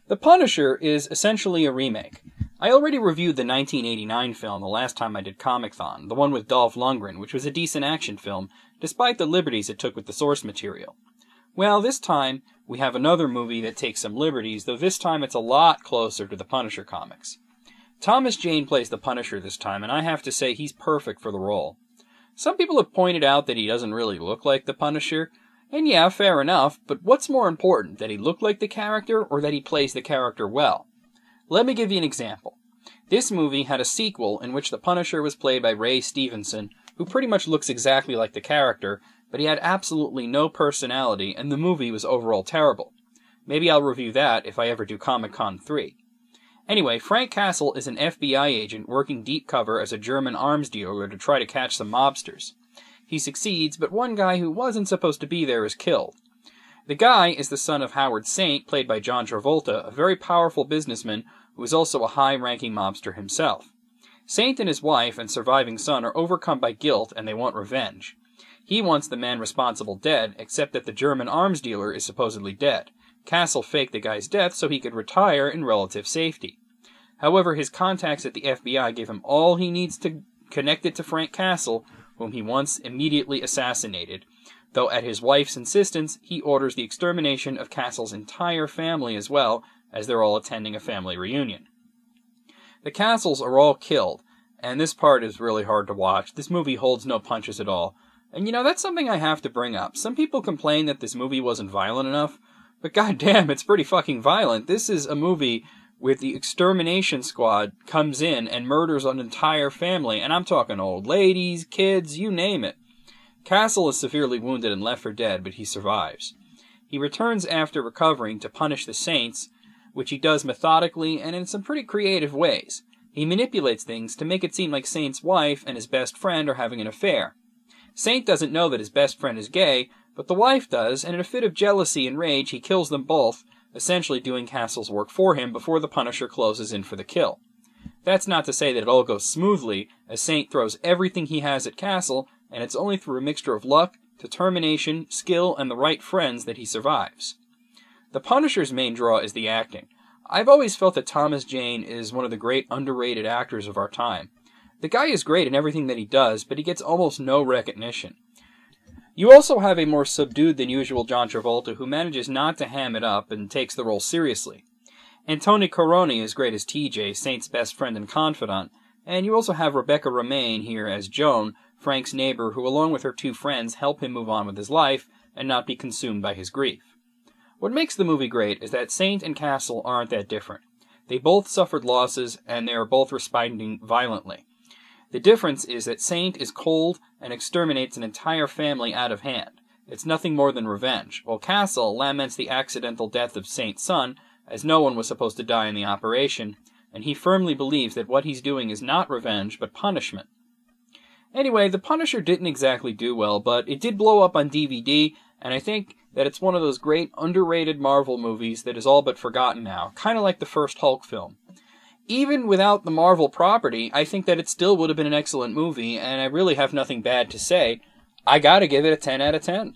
The Punisher is essentially a remake. I already reviewed the 1989 film the last time I did Comic-Thon, the one with Dolph Lundgren, which was a decent action film, despite the liberties it took with the source material. Well, this time, we have another movie that takes some liberties, though this time it's a lot closer to the Punisher comics. Thomas Jane plays the Punisher this time, and I have to say he's perfect for the role. Some people have pointed out that he doesn't really look like the Punisher, and yeah, fair enough, but what's more important, that he look like the character, or that he plays the character well? Let me give you an example. This movie had a sequel in which the Punisher was played by Ray Stevenson, who pretty much looks exactly like the character, but he had absolutely no personality, and the movie was overall terrible. Maybe I'll review that if I ever do Comic-Con 3. Anyway, Frank Castle is an FBI agent working deep cover as a German arms dealer to try to catch some mobsters. He succeeds, but one guy who wasn't supposed to be there is killed. The guy is the son of Howard Saint, played by John Travolta, a very powerful businessman who is also a high-ranking mobster himself. Saint and his wife and surviving son are overcome by guilt and they want revenge. He wants the man responsible dead, except that the German arms dealer is supposedly dead. Castle faked the guy's death so he could retire in relative safety. However, his contacts at the FBI give him all he needs to connect it to Frank Castle, whom he once immediately assassinated, though at his wife's insistence, he orders the extermination of Castle's entire family as well, as they're all attending a family reunion. The Castles are all killed, and this part is really hard to watch. This movie holds no punches at all. And that's something I have to bring up. Some people complain that this movie wasn't violent enough, but goddamn, it's pretty fucking violent. This is a movie where the extermination squad comes in and murders an entire family, and I'm talking old ladies, kids, you name it. Castle is severely wounded and left for dead, but he survives. He returns after recovering to punish the Saints, which he does methodically and in some pretty creative ways. He manipulates things to make it seem like Saint's wife and his best friend are having an affair. Saint doesn't know that his best friend is gay, but the wife does, and in a fit of jealousy and rage he kills them both, essentially doing Castle's work for him before the Punisher closes in for the kill. That's not to say that it all goes smoothly, as Saint throws everything he has at Castle, and it's only through a mixture of luck, determination, skill, and the right friends that he survives. The Punisher's main draw is the acting. I've always felt that Thomas Jane is one of the great underrated actors of our time. The guy is great in everything that he does, but he gets almost no recognition. You also have a more subdued than usual John Travolta who manages not to ham it up and takes the role seriously. Antoni Coroni is great as TJ, Saint's best friend and confidant, and you also have Rebecca Romijn here as Joan, Frank's neighbor, who along with her two friends help him move on with his life and not be consumed by his grief. What makes the movie great is that Saint and Castle aren't that different. They both suffered losses, and they are both responding violently. The difference is that Saint is cold and exterminates an entire family out of hand. It's nothing more than revenge, while Castle laments the accidental death of Saint's son, as no one was supposed to die in the operation, and he firmly believes that what he's doing is not revenge, but punishment. Anyway, The Punisher didn't exactly do well, but it did blow up on DVD, and I think that it's one of those great underrated Marvel movies that is all but forgotten now, kind of like the first Hulk film. Even without the Marvel property, I think that it still would have been an excellent movie, and I really have nothing bad to say. I gotta give it a 10 out of 10.